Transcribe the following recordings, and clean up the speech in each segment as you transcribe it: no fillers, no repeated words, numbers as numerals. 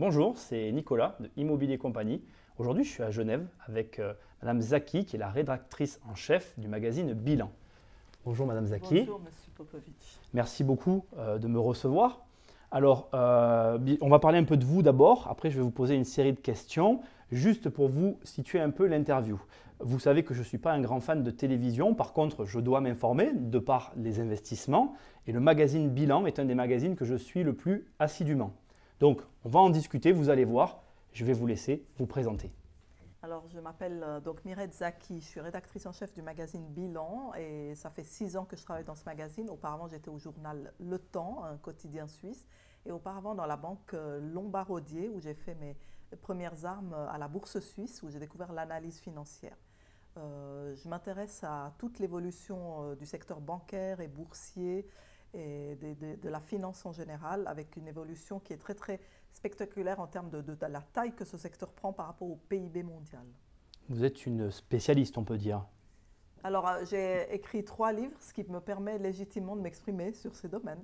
Bonjour, c'est Nicolas de Immobilier Compagnie. Aujourd'hui, je suis à Genève avec Madame Zaki, qui est la rédactrice en chef du magazine Bilan. Bonjour Madame Zaki. Bonjour Monsieur Popovic. Merci beaucoup de me recevoir. Alors, on va parler un peu de vous d'abord. Après, je vais vous poser une série de questions, juste pour vous situer un peu l'interview. Vous savez que je ne suis pas un grand fan de télévision. Par contre, je dois m'informer de par les investissements. Et le magazine Bilan est un des magazines que je suis le plus assidûment. Donc, on va en discuter, vous allez voir. Je vais vous laisser vous présenter. Alors, je m'appelle donc Mireille Zaki, je suis rédactrice en chef du magazine Bilan et ça fait 6 ans que je travaille dans ce magazine. Auparavant, j'étais au journal Le Temps, un quotidien suisse, et auparavant dans la banque Lombard-Odier où j'ai fait mes premières armes à la bourse suisse où j'ai découvert l'analyse financière. Je m'intéresse à toute l'évolution du secteur bancaire et boursier et de la finance en général, avec une évolution qui est très très spectaculaire en termes de la taille que ce secteur prend par rapport au PIB mondial. Vous êtes une spécialiste, on peut dire. Alors, j'ai écrit 3 livres, ce qui me permet légitimement de m'exprimer sur ces domaines.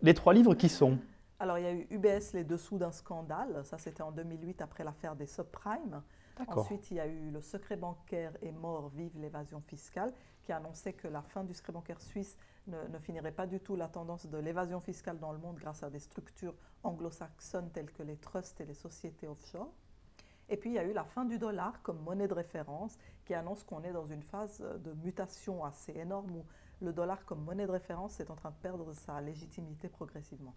Les 3 livres qui sont? Alors, il y a eu UBS, les dessous d'un scandale. Ça, c'était en 2008 après l'affaire des subprimes. Ensuite, il y a eu Le secret bancaire est mort, vive l'évasion fiscale, qui annonçait que la fin du secret bancaire suisse ne finirait pas du tout la tendance de l'évasion fiscale dans le monde grâce à des structures anglo-saxonnes telles que les trusts et les sociétés offshore. Et puis, il y a eu la fin du dollar comme monnaie de référence, qui annonce qu'on est dans une phase de mutation assez énorme où le dollar comme monnaie de référence est en train de perdre sa légitimité progressivement.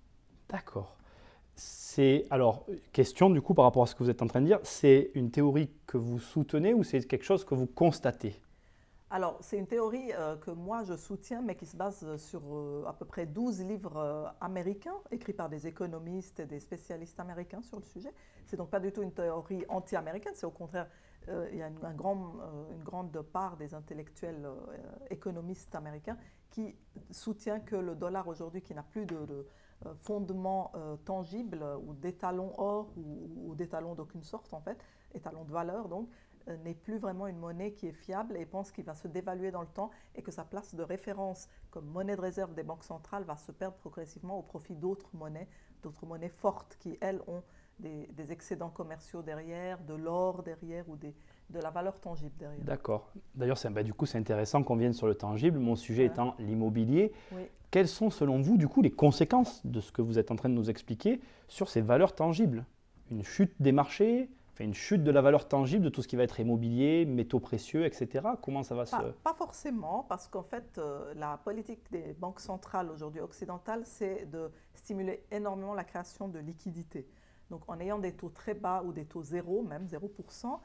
D'accord. Alors, question du coup par rapport à ce que vous êtes en train de dire, c'est une théorie que vous soutenez ou c'est quelque chose que vous constatez? Alors, c'est une théorie que moi je soutiens, mais qui se base sur à peu près 12 livres américains, écrits par des économistes et des spécialistes américains sur le sujet. C'est donc pas du tout une théorie anti-américaine, c'est au contraire, il y a une grande part des intellectuels économistes américains qui soutient que le dollar aujourd'hui, qui n'a plus de fondement tangible ou d'étalon or ou d'étalon d'aucune sorte en fait, étalon de valeur donc, n'est plus vraiment une monnaie qui est fiable et pense qu'il va se dévaluer dans le temps et que sa place de référence comme monnaie de réserve des banques centrales va se perdre progressivement au profit d'autres monnaies fortes qui, elles, ont des excédents commerciaux derrière, de l'or derrière ou de la valeur tangible derrière. D'accord. D'ailleurs, du coup, c'est intéressant qu'on vienne sur le tangible, mon sujet étant l'immobilier. Oui. Quelles sont, selon vous, du coup, les conséquences de ce que vous êtes en train de nous expliquer sur ces valeurs tangibles? Une chute des marchés, une chute de la valeur tangible de tout ce qui va être immobilier, métaux précieux, etc. Comment ça va Pas forcément, parce qu'en fait, la politique des banques centrales aujourd'hui occidentales, c'est de stimuler énormément la création de liquidités. Donc, en ayant des taux très bas ou des taux zéro, même 0%,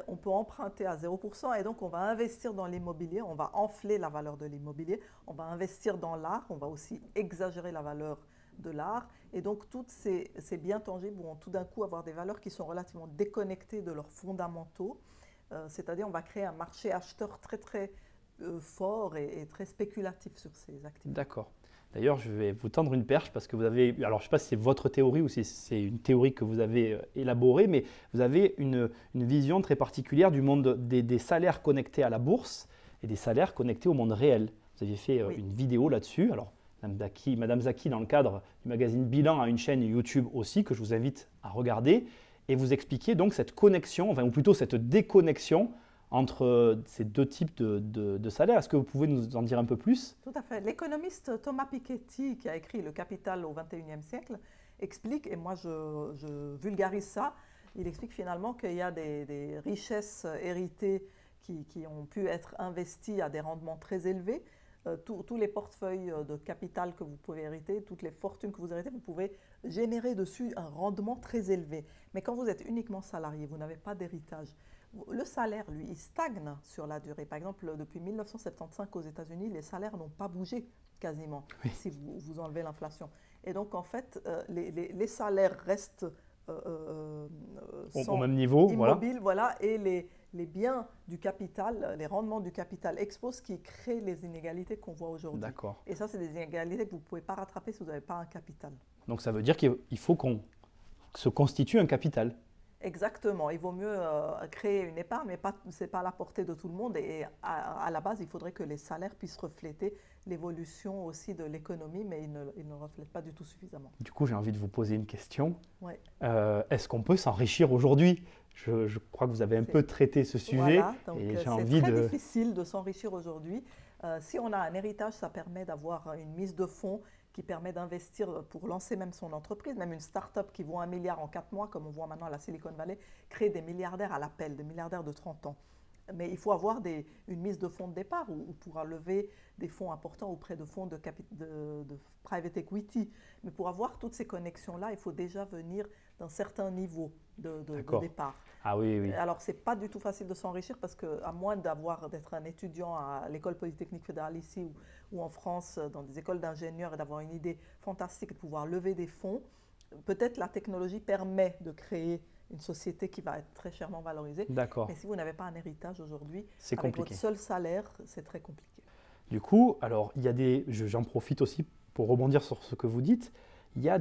on peut emprunter à 0% et donc on va investir dans l'immobilier, on va enfler la valeur de l'immobilier, on va investir dans l'art, on va aussi exagérer la valeur de l'art. Et donc, tous ces biens tangibles vont tout d'un coup avoir des valeurs qui sont relativement déconnectées de leurs fondamentaux. C'est-à-dire, on va créer un marché acheteur très, très fort et très spéculatif sur ces actifs. D'accord. D'ailleurs, je vais vous tendre une perche parce que vous avez, alors je ne sais pas si c'est votre théorie ou si c'est une théorie que vous avez élaborée, mais vous avez une vision très particulière du monde des salaires connectés à la bourse et des salaires connectés au monde réel. Vous aviez fait une vidéo là-dessus. Alors, Madame Zaki, dans le cadre du magazine Bilan, a une chaîne YouTube aussi que je vous invite à regarder et vous expliquez donc cette connexion, ou plutôt cette déconnexion entre ces deux types de salaires. Est-ce que vous pouvez nous en dire un peu plus? Tout à fait. L'économiste Thomas Piketty, qui a écrit Le Capital au XXIe siècle, explique, et moi je vulgarise ça, il explique finalement qu'il y a des richesses héritées qui ont pu être investies à des rendements très élevés. Tous les portefeuilles de capital que vous pouvez hériter, toutes les fortunes que vous héritez, vous pouvez générer dessus un rendement très élevé. Mais quand vous êtes uniquement salarié, vous n'avez pas d'héritage. Le salaire, lui, il stagne sur la durée. Par exemple, depuis 1975 aux États-Unis, les salaires n'ont pas bougé quasiment, si vous enlevez l'inflation. Et donc, en fait, les salaires restent au même niveau, immobiles, voilà, et les biens du capital, les rendements du capital exposent qui créent les inégalités qu'on voit aujourd'hui. D'accord. Et ça, c'est des inégalités que vous ne pouvez pas rattraper si vous n'avez pas un capital. Donc, ça veut dire qu'il faut qu'on se constitue un capital. Exactement. Il vaut mieux créer une épargne, mais ce n'est pas à la portée de tout le monde. Et à la base, il faudrait que les salaires puissent refléter l'évolution aussi de l'économie, mais ils ne reflètent pas du tout suffisamment. Du coup, j'ai envie de vous poser une question. Ouais. Est-ce qu'on peut s'enrichir aujourd'hui? Je crois que vous avez un peu traité ce sujet. Voilà, donc c'est très difficile de s'enrichir aujourd'hui. Si on a un héritage, ça permet d'avoir une mise de fonds qui permet d'investir pour lancer même son entreprise, même une start-up qui vaut 1 milliard en 4 mois, comme on voit maintenant à la Silicon Valley, crée des milliardaires à l'appel, des milliardaires de 30 ans. Mais il faut avoir une mise de fonds de départ où pourra lever des fonds importants auprès de fonds de private equity. Mais pour avoir toutes ces connexions-là, il faut déjà venir d'un certain niveau de départ. Ah oui, oui. Alors, ce n'est pas du tout facile de s'enrichir parce qu'à moins d'être un étudiant à l'École Polytechnique Fédérale ici ou en France, dans des écoles d'ingénieurs, et d'avoir une idée fantastique et de pouvoir lever des fonds, peut-être la technologie permet de créer une société qui va être très chèrement valorisée. D'accord. Mais si vous n'avez pas un héritage aujourd'hui, c'est avec compliqué. votre seul salaire, c'est très compliqué. Du coup, alors, il y a j'en profite aussi pour rebondir sur ce que vous dites. Il y a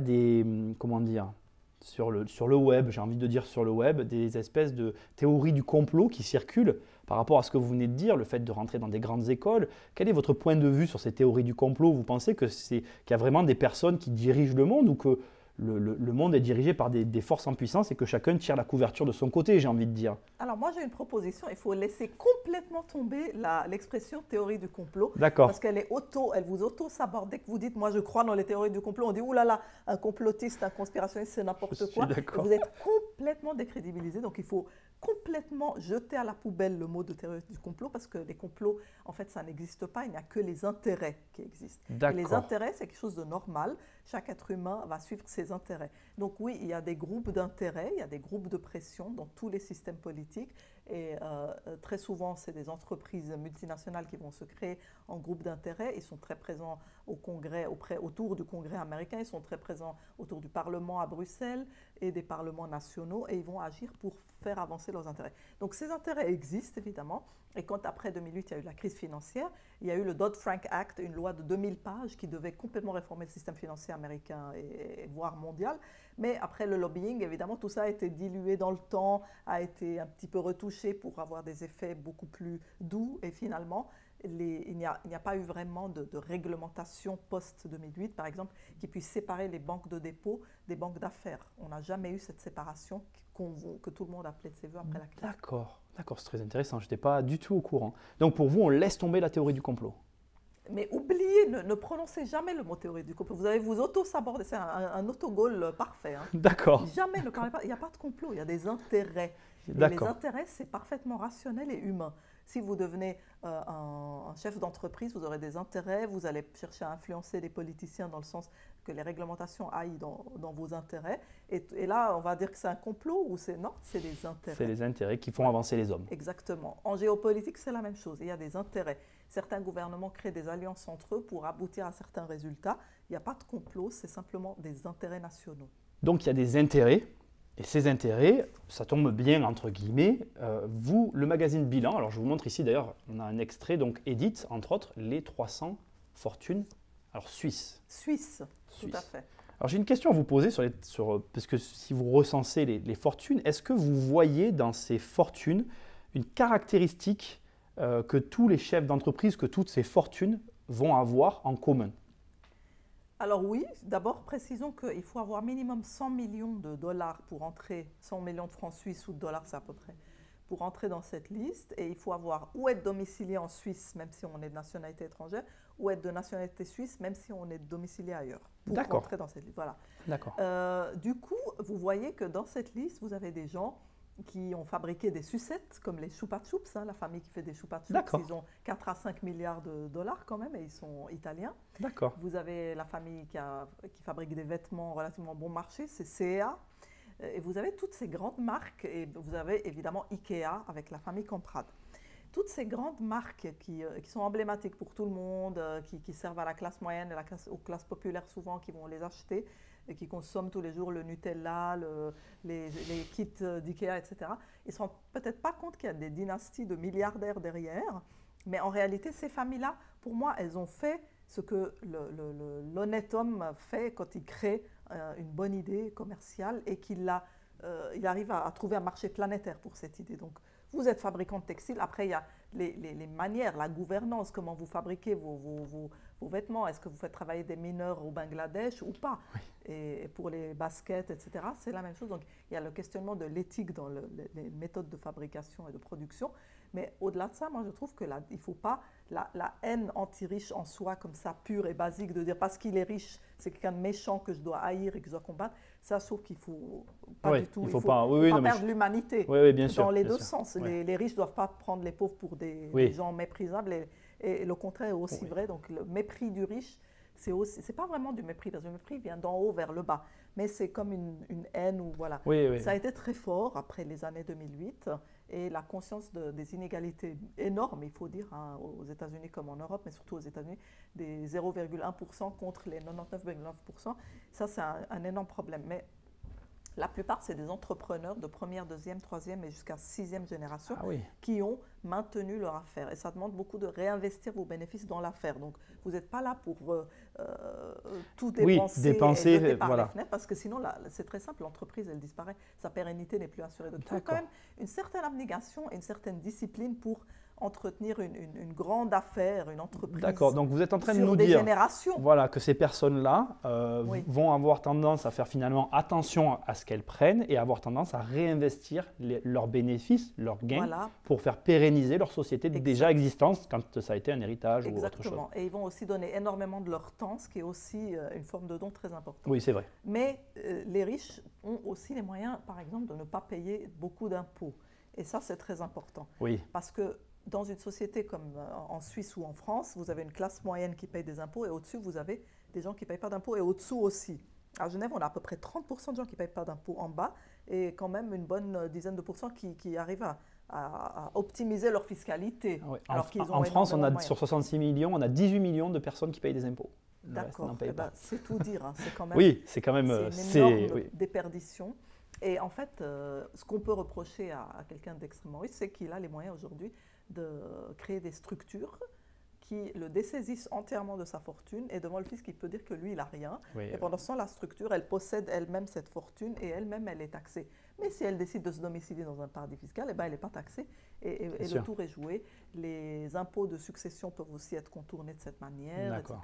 comment dire, sur le web, j'ai envie de dire sur le web, des espèces de théories du complot qui circulent par rapport à ce que vous venez de dire, le fait de rentrer dans des grandes écoles. Quel est votre point de vue sur ces théories du complot? Vous pensez qu'il y a vraiment des personnes qui dirigent le monde ou que le monde est dirigé par des forces en puissance et que chacun tire la couverture de son côté, j'ai envie de dire? Alors moi j'ai une proposition, il faut laisser complètement tomber l'expression théorie du complot. D'accord. Parce qu'elle elle vous auto-saborde. Dès que vous dites moi je crois dans les théories du complot, on dit oulala, un complotiste, un conspirationniste, c'est n'importe quoi. Et vous êtes complètement décrédibilisé, donc il faut complètement jeter à la poubelle le mot de théorie du complot parce que les complots, en fait, ça n'existe pas, il n'y a que les intérêts qui existent. Et les intérêts, c'est quelque chose de normal. Chaque être humain va suivre ses intérêts. Donc oui, il y a des groupes d'intérêts, il y a des groupes de pression dans tous les systèmes politiques et très souvent, c'est des entreprises multinationales qui vont se créer en groupe d'intérêts. Ils sont très présents au Congrès, autour du Congrès américain, ils sont très présents autour du Parlement à Bruxelles et des parlements nationaux et ils vont agir pour faire avancer leurs intérêts. Donc ces intérêts existent évidemment et quand après 2008 il y a eu la crise financière, il y a eu le Dodd-Frank Act, une loi de 2000 pages qui devait complètement réformer le système financier américain et voire mondial. Mais après le lobbying, évidemment, tout ça a été dilué dans le temps, a été un petit peu retouché pour avoir des effets beaucoup plus doux et finalement, il n'y a pas eu vraiment de réglementation post-2008, par exemple, qui puisse séparer les banques de dépôt des banques d'affaires. On n'a jamais eu cette séparation que tout le monde appelait de ses voeux après la crise. D'accord, c'est très intéressant. Je n'étais pas du tout au courant. Donc pour vous, on laisse tomber la théorie du complot? Mais oubliez, ne prononcez jamais le mot théorie du complot. Vous allez vous auto-saborder, c'est un autogol parfait. Hein. D'accord. Jamais, ne parlez pas, il n'y a pas de complot, il y a des intérêts. Et les intérêts, c'est parfaitement rationnel et humain. Si vous devenez un chef d'entreprise, vous aurez des intérêts, vous allez chercher à influencer les politiciens dans le sens que les réglementations aillent dans vos intérêts. Et là, on va dire que c'est un complot ou non, c'est les intérêts. C'est les intérêts qui font avancer les hommes. Exactement. En géopolitique, c'est la même chose. Il y a des intérêts. Certains gouvernements créent des alliances entre eux pour aboutir à certains résultats. Il n'y a pas de complot, c'est simplement des intérêts nationaux. Donc il y a des intérêts. Et ces intérêts, ça tombe bien entre guillemets. Vous, le magazine Bilan, alors je vous montre ici d'ailleurs, on a un extrait, donc édite entre autres les 300 fortunes suisses. Suisse, tout à fait. Alors j'ai une question à vous poser parce que si vous recensez les fortunes, est-ce que vous voyez dans ces fortunes une caractéristique que tous les chefs d'entreprise, que toutes ces fortunes vont avoir en commun? Alors oui, d'abord précisons qu'il faut avoir minimum 100 millions de dollars pour entrer, 100 millions de francs suisses ou de dollars c'est à peu près, pour entrer dans cette liste. Et il faut avoir ou être domicilié en Suisse, même si on est de nationalité étrangère, ou être de nationalité suisse, même si on est domicilié ailleurs, pour entrer dans cette liste. Voilà. D'accord. Du coup, vous voyez que dans cette liste, vous avez des gens qui ont fabriqué des sucettes, comme les Chupa Chups, la famille qui fait des Chupa Chups. Ils ont 4 à 5 milliards de dollars quand même, et ils sont italiens. D'accord. Vous avez la famille qui fabrique des vêtements relativement bon marché, c'est CEA. Et vous avez toutes ces grandes marques, et vous avez évidemment Ikea avec la famille Comprad. Toutes ces grandes marques qui sont emblématiques pour tout le monde, qui servent à la classe moyenne et aux classes populaires souvent, qui vont les acheter et qui consomment tous les jours le Nutella, les kits d'IKEA, etc. Ils ne se rendent peut-être pas compte qu'il y a des dynasties de milliardaires derrière, mais en réalité, ces familles-là, pour moi, elles ont fait ce que l'honnête homme fait quand il crée une bonne idée commerciale et qu'il la il arrive à trouver un marché planétaire pour cette idée. Donc, vous êtes fabricant de textiles. Après, il y a les manières, la gouvernance, comment vous fabriquez vos vêtements. Est-ce que vous faites travailler des mineurs au Bangladesh ou pas? Oui. Et pour les baskets, etc., c'est la même chose. Donc, il y a le questionnement de l'éthique dans les méthodes de fabrication et de production. Mais au-delà de ça, moi, je trouve que il ne faut pas la haine anti-riche en soi, comme ça, pure et basique, de dire parce qu'il est riche, c'est quelqu'un de méchant que je dois haïr et que je dois combattre. Ça, je trouve qu'il ne faut pas du tout. Il faut pas, perdre l'humanité bien sûr, dans les bien deux sûr. sens. Oui. Les riches ne doivent pas prendre les pauvres pour des gens méprisables. Et le contraire est aussi vrai. Donc, le mépris du riche, c'est pas vraiment du mépris, parce que le mépris vient d'en haut vers le bas. Mais c'est comme une haine. Voilà. Ça a été très fort après les années 2008. Et la conscience des inégalités énormes, il faut dire, hein, aux États-Unis comme en Europe, mais surtout aux États-Unis, des 0,1% contre les 99,9%. Ça, c'est un énorme problème. Mais la plupart, c'est des entrepreneurs de première, deuxième, troisième et jusqu'à sixième génération qui ont maintenu leur affaire. Et ça demande beaucoup de réinvestir vos bénéfices dans l'affaire. Donc, vous n'êtes pas là pour tout dépenser et jeter par les fenêtres, parce que sinon, c'est très simple, l'entreprise, elle disparaît. Sa pérennité n'est plus assurée. Donc, il faut quand même une certaine abnégation et une certaine discipline pour entretenir une grande affaire, une entreprise. D'accord, donc vous êtes en train de nous dire générations. Voilà, que ces personnes-là vont avoir tendance à faire finalement attention à ce qu'elles prennent et avoir tendance à réinvestir leurs bénéfices, leurs gains, pour faire pérenniser leur société déjà existante quand ça a été un héritage ou autre chose. Exactement, et ils vont aussi donner énormément de leur temps, ce qui est aussi une forme de don très importante. Oui, c'est vrai. Mais les riches ont aussi les moyens, par exemple, de ne pas payer beaucoup d'impôts. Et ça, c'est très important. Oui. Parce que dans une société comme en Suisse ou en France, vous avez une classe moyenne qui paye des impôts et au-dessus, vous avez des gens qui ne payent pas d'impôts et au-dessous aussi. À Genève, on a à peu près 30% de gens qui ne payent pas d'impôts en bas et quand même une bonne dizaine de pourcents qui arrivent à optimiser leur fiscalité. Oui. En France, on a, sur 66 millions, on a 18 millions de personnes qui payent des impôts. D'accord, c'est tout dire. Hein. C'est quand même, c'est quand même c'est une énorme déperdition. Et en fait, ce qu'on peut reprocher à quelqu'un d'extrêmement riche, c'est qu'il a les moyens aujourd'hui de créer des structures qui le dessaisissent entièrement de sa fortune et devant le fisc, il peut dire que lui, il n'a rien. Et pendant ce temps, la structure, elle possède elle-même cette fortune et elle-même, elle est taxée. Mais si elle décide de se domicilier dans un paradis fiscal, eh ben, elle n'est pas taxée et le tour est joué. Les impôts de succession peuvent aussi être contournés de cette manière, etc.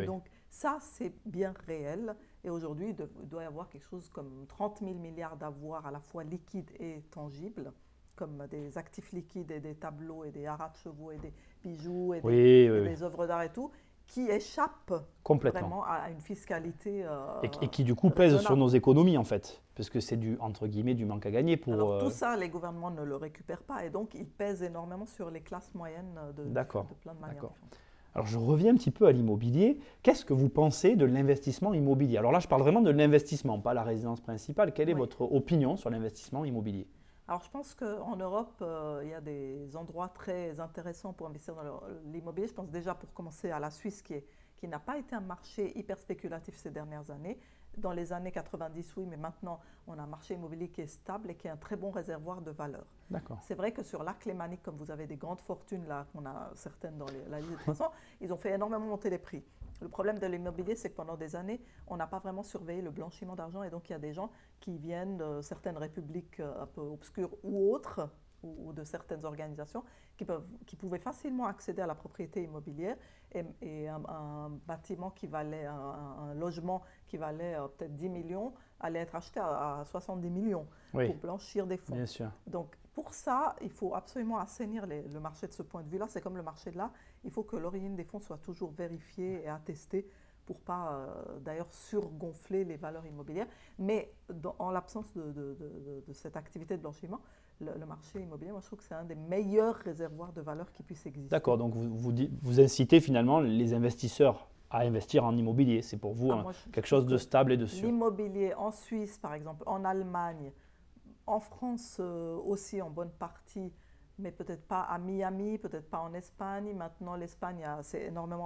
Donc ça, c'est bien réel. Et aujourd'hui, il doit y avoir quelque chose comme 30 000 milliards d'avoirs à la fois liquides et tangibles, comme des actifs liquides et des tableaux et des haras de chevaux et des bijoux et des œuvres d'art et tout, qui échappent vraiment à une fiscalité et qui du coup pèsent sur nos économies en fait, parce que c'est entre guillemets du manque à gagner pour... Alors tout ça, les gouvernements ne le récupèrent pas et donc ils pèsent énormément sur les classes moyennes de plein de manières différentes. Alors je reviens un petit peu à l'immobilier. Qu'est-ce que vous pensez de l'investissement immobilier? Alors là, je parle vraiment de l'investissement, pas la résidence principale. Quelle est votre opinion sur l'investissement immobilier? Alors, je pense qu'en Europe, il y a des endroits très intéressants pour investir dans l'immobilier. Je pense déjà pour commencer à la Suisse, qui n'a pas été un marché hyper spéculatif ces dernières années. Dans les années 90, oui, mais maintenant, on a un marché immobilier qui est stable et qui est un très bon réservoir de valeur. C'est vrai que sur l'arc lémanique, comme vous avez des grandes fortunes, là, qu'on a certaines dans la liste de 300, ils ont fait énormément monter les prix. Le problème de l'immobilier, c'est que pendant des années, on n'a pas vraiment surveillé le blanchiment d'argent et donc il y a des gens qui viennent de certaines républiques un peu obscures ou autres, ou de certaines organisations, qui pouvaient facilement accéder à la propriété immobilière et un bâtiment qui valait, un logement qui valait peut-être 10 millions, allait être acheté à 70 millions pour blanchir des fonds. Bien sûr. Donc, pour ça, il faut absolument assainir le marché de ce point de vue-là. C'est comme le marché de là. Il faut que l'origine des fonds soit toujours vérifiée et attestée pour ne pas, d'ailleurs, surgonfler les valeurs immobilières. Mais en l'absence de cette activité de blanchiment, le marché immobilier, moi, je trouve que c'est un des meilleurs réservoirs de valeur qui puisse exister. D'accord, donc vous incitez finalement les investisseurs à investir en immobilier. C'est pour vous quelque chose de stable et de sûr. L'immobilier en Suisse, par exemple, en Allemagne, en France aussi en bonne partie, mais peut-être pas à Miami, peut-être pas en Espagne. Maintenant, l'Espagne,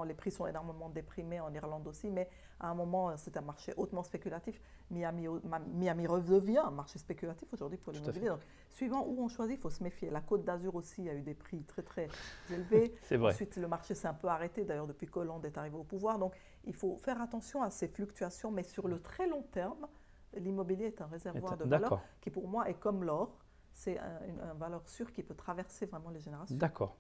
les prix sont énormément déprimés, en Irlande aussi, mais à un moment, c'est un marché hautement spéculatif. Miami redevient un marché spéculatif aujourd'hui pour l'immobilier. Donc, suivant où on choisit, il faut se méfier. La Côte d'Azur aussi a eu des prix très, très élevés. C'est vrai. Ensuite, le marché s'est un peu arrêté, d'ailleurs, depuis qu'Hollande est arrivé au pouvoir. Donc, il faut faire attention à ces fluctuations, mais sur le très long terme, l'immobilier est un réservoir de valeur D'accord. qui, pour moi, est comme l'or. C'est une valeur sûre qui peut traverser vraiment les générations. D'accord.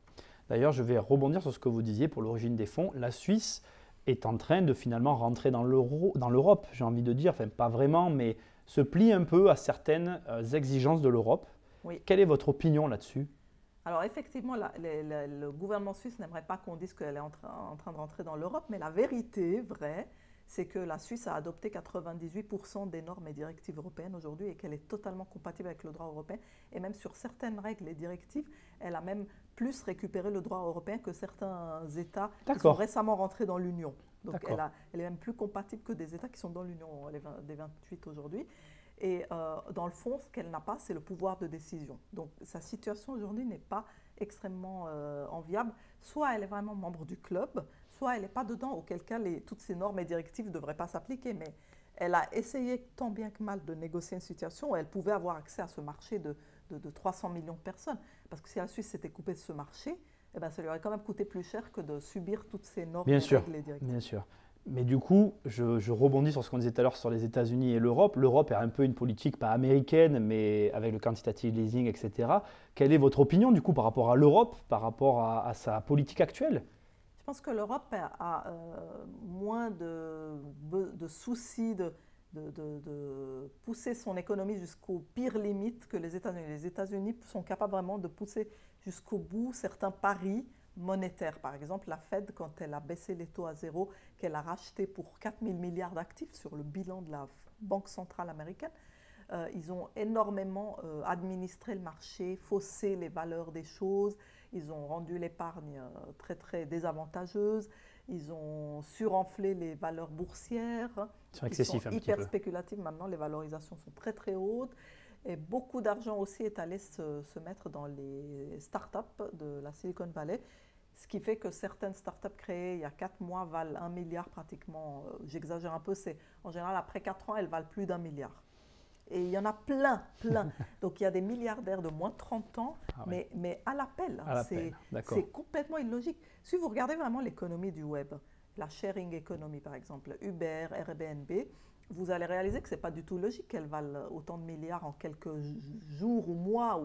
D'ailleurs, je vais rebondir sur ce que vous disiez pour l'origine des fonds. La Suisse est en train de finalement rentrer dans l'Europe, j'ai envie de dire, enfin pas vraiment, mais se plie un peu à certaines exigences de l'Europe. Oui. Quelle est votre opinion là-dessus? Alors effectivement, le gouvernement suisse n'aimerait pas qu'on dise qu'elle est en train de rentrer dans l'Europe, mais la vérité vraie, c'est que la Suisse a adopté 98% des normes et directives européennes aujourd'hui et qu'elle est totalement compatible avec le droit européen. Et même sur certaines règles et directives, elle a même plus récupéré le droit européen que certains États qui sont récemment rentrés dans l'Union. Donc elle est même plus compatible que des États qui sont dans l'Union, des 28 aujourd'hui. Et dans le fond, ce qu'elle n'a pas, c'est le pouvoir de décision. Donc sa situation aujourd'hui n'est pas extrêmement enviable. Soit elle est vraiment membre du club, soit elle n'est pas dedans, auquel cas toutes ces normes et directives ne devraient pas s'appliquer. Mais elle a essayé tant bien que mal de négocier une situation où elle pouvait avoir accès à ce marché de 300 millions de personnes. Parce que si la Suisse s'était coupée de ce marché, eh ben, ça lui aurait quand même coûté plus cher que de subir toutes ces normes et règles et directives. Bien sûr. Mais du coup, je rebondis sur ce qu'on disait tout à l'heure sur les États-Unis et l'Europe. L'Europe est un peu une politique, pas américaine, mais avec le quantitative easing, etc. Quelle est votre opinion du coup par rapport à l'Europe, par rapport à sa politique actuelle? Je pense que l'Europe a moins de soucis de pousser son économie jusqu'aux pires limites que les États-Unis. Les États-Unis sont capables vraiment de pousser jusqu'au bout certains paris monétaires. Par exemple, la Fed, quand elle a baissé les taux à zéro, qu'elle a racheté pour 4 000 milliards d'actifs sur le bilan de la Banque centrale américaine, ils ont énormément administré le marché, faussé les valeurs des choses, ils ont rendu l'épargne très très désavantageuse, ils ont surenflé les valeurs boursières, c'est excessif, qui sont hyper spéculatives maintenant, les valorisations sont très très hautes. Et beaucoup d'argent aussi est allé se mettre dans les startups de la Silicon Valley, ce qui fait que certaines startups créées il y a 4 mois valent 1 milliard pratiquement. J'exagère un peu, c'est en général après 4 ans, elles valent plus d'1 milliard. Et il y en a plein. Donc il y a des milliardaires de moins de 30 ans, mais à l'appel. C'est complètement illogique. Si vous regardez vraiment l'économie du web, la sharing economy par exemple, Uber, Airbnb, vous allez réaliser que ce n'est pas du tout logique qu'elles valent autant de milliards en quelques jours ou mois.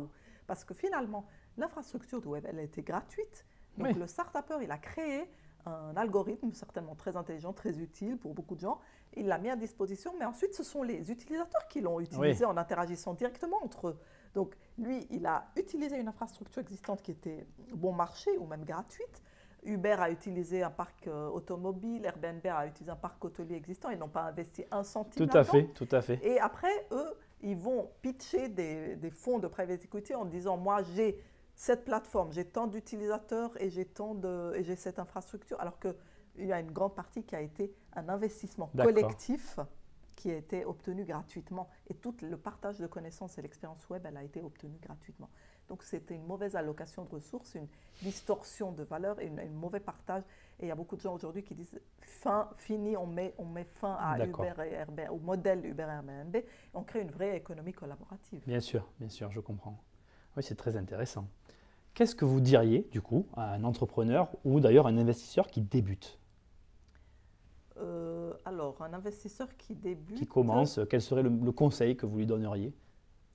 Parce que finalement, l'infrastructure du web, elle a été gratuite. Donc le start-upper, il a créé un algorithme certainement très intelligent, très utile pour beaucoup de gens. Il l'a mis à disposition, mais ensuite, ce sont les utilisateurs qui l'ont utilisé en interagissant directement entre eux. Donc lui, il a utilisé une infrastructure existante qui était bon marché ou même gratuite. Uber a utilisé un parc automobile, Airbnb a utilisé un parc hôtelier existant, ils n'ont pas investi un centime là-dedans. Tout à fait. Et après, eux, ils vont pitcher des fonds de private equity en disant, moi, j'ai cette plateforme, j'ai tant d'utilisateurs et j'ai cette infrastructure, alors qu'il y a une grande partie qui a été un investissement collectif qui a été obtenu gratuitement. Et tout le partage de connaissances et l'expérience web, elle a été obtenue gratuitement. Donc c'était une mauvaise allocation de ressources, une distorsion de valeur et un mauvais partage. Et il y a beaucoup de gens aujourd'hui qui disent fini, on met fin à Uber et Airbnb, au modèle Uber et Airbnb, et on crée une vraie économie collaborative. Bien sûr, je comprends. Oui, c'est très intéressant. Qu'est-ce que vous diriez du coup à un entrepreneur ou d'ailleurs un investisseur qui débute? Alors, un investisseur qui débute… Qui commence, quel serait le conseil que vous lui donneriez?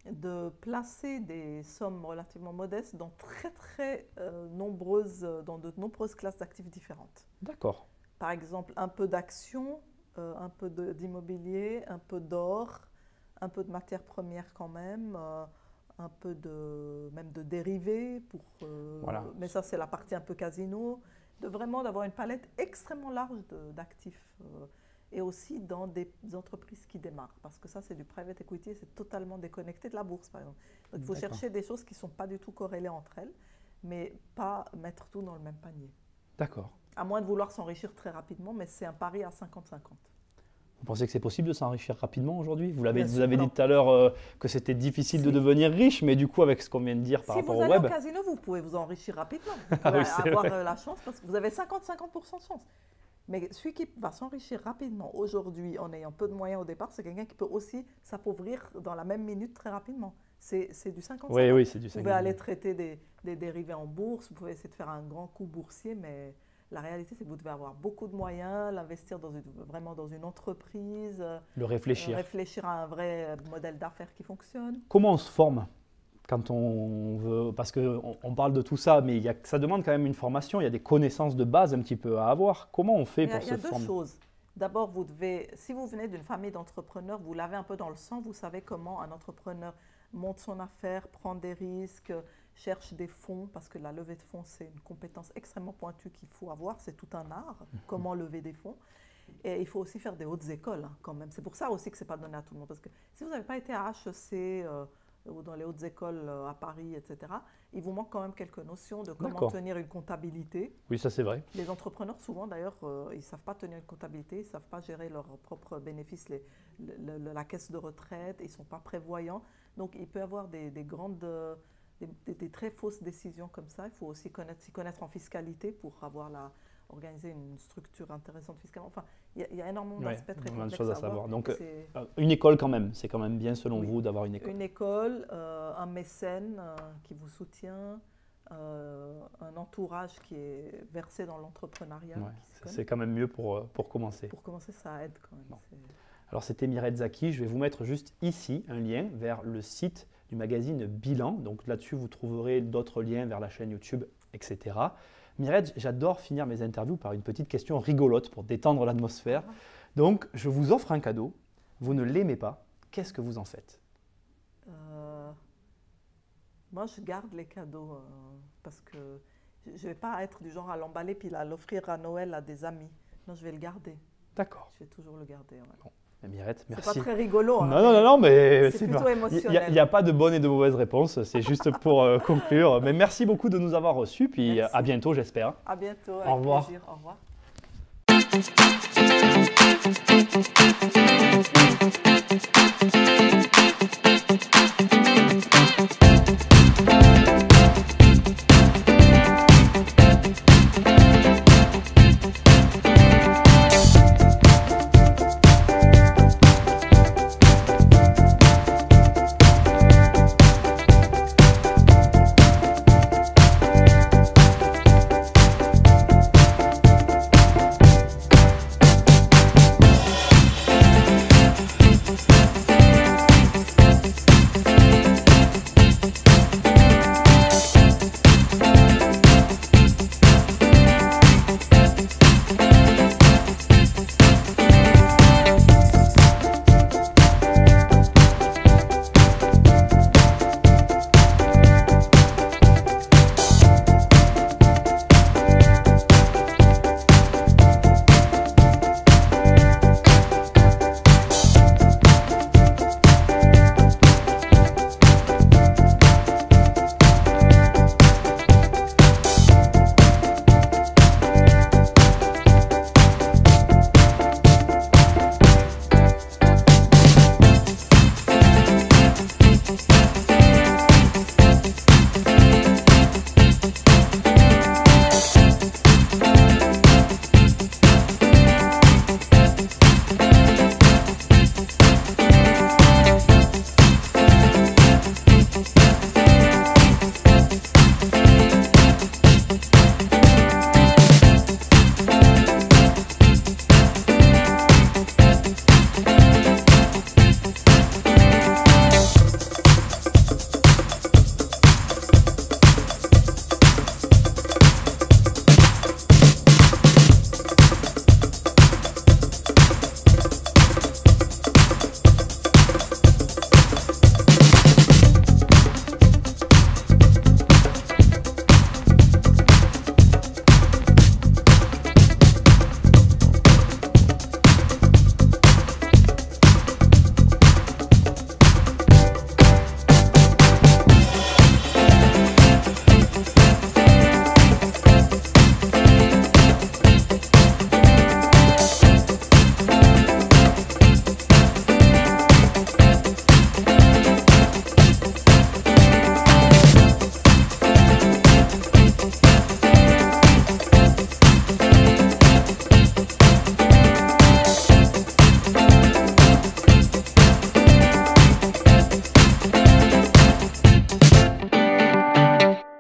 De placer des sommes relativement modestes dans dans de nombreuses classes d'actifs différentes. D'accord. Par exemple, un peu d'actions, un peu d'immobilier, un peu d'or, un peu de matières premières quand même, un peu même de dérivés, mais ça c'est la partie un peu casino, d'avoir une palette extrêmement large d'actifs. Et aussi dans des entreprises qui démarrent. Parce que ça, c'est du private equity et c'est totalement déconnecté de la bourse, par exemple. Donc, il faut chercher des choses qui ne sont pas du tout corrélées entre elles, mais pas mettre tout dans le même panier. D'accord. À moins de vouloir s'enrichir très rapidement, mais c'est un pari à 50-50. Vous pensez que c'est possible de s'enrichir rapidement aujourd'hui? Vous avez dit tout à l'heure que c'était difficile de devenir riche, mais du coup, avec ce qu'on vient de dire par rapport au web… Si vous allez au casino, vous pouvez vous enrichir rapidement. Vous pouvez avoir la chance, parce que vous avez 50-50% de chance. Mais celui qui va s'enrichir rapidement aujourd'hui en ayant peu de moyens au départ, c'est quelqu'un qui peut aussi s'appauvrir dans la même minute très rapidement. C'est du 50-50. Oui, c'est du 50-50. Vous pouvez aller traiter des dérivés en bourse, vous pouvez essayer de faire un grand coup boursier, mais La réalité, c'est que vous devez avoir beaucoup de moyens, l'investir vraiment dans une entreprise, Le réfléchir. réfléchir à un vrai modèle d'affaires qui fonctionne. Comment on se forme quand on veut, parce qu'on parle de tout ça, mais ça demande quand même une formation, il y a des connaissances de base un petit peu à avoir. Comment on fait pour se former? Il y a deux choses. D'abord, si vous venez d'une famille d'entrepreneurs, vous l'avez un peu dans le sang, vous savez comment un entrepreneur monte son affaire, prend des risques, cherche des fonds, parce que la levée de fonds, c'est une compétence extrêmement pointue qu'il faut avoir, c'est tout un art, comment lever des fonds. Et il faut aussi faire des hautes écoles quand même. C'est pour ça aussi que ce n'est pas donné à tout le monde, parce que si vous n'avez pas été à HEC ou dans les hautes écoles à Paris, etc., il vous manque quand même quelques notions de comment tenir une comptabilité. Oui, ça c'est vrai. Les entrepreneurs, souvent d'ailleurs, ils ne savent pas tenir une comptabilité, ils ne savent pas gérer leurs propres bénéfices, la caisse de retraite, ils ne sont pas prévoyants. Donc il peut y avoir des très fausses décisions comme ça. Il faut aussi s'y connaître en fiscalité pour organiser une structure intéressante fiscalement. Enfin, il y a énormément d'aspects très complexes de choses à savoir. Donc, c'est une école quand même, c'est quand même bien selon vous d'avoir une école. Une école, un mécène qui vous soutient, un entourage qui est versé dans l'entrepreneuriat. C'est quand même mieux pour commencer. Pour commencer, ça aide quand même. Bon. Alors, c'était Mireille Zaki. Je vais vous mettre juste ici un lien vers le site du magazine Bilan. Donc là-dessus, vous trouverez d'autres liens vers la chaîne YouTube, etc. Mireille, j'adore finir mes interviews par une petite question rigolote pour détendre l'atmosphère. Donc, je vous offre un cadeau. Vous ne l'aimez pas. Qu'est-ce que vous en faites? Moi, je garde les cadeaux parce que je ne vais pas être du genre à l'emballer puis à l'offrir à Noël à des amis. Non, je vais le garder. D'accord. Je vais toujours le garder. Ouais. Bon. Mirette, merci. C'est pas très rigolo. Hein, non, mais c'est plutôt émotionnel. Il n'y a pas de bonne et de mauvaise réponse, c'est juste pour conclure. Mais merci beaucoup de nous avoir reçus, puis à bientôt, j'espère. À bientôt, avec plaisir. Au revoir. Au revoir.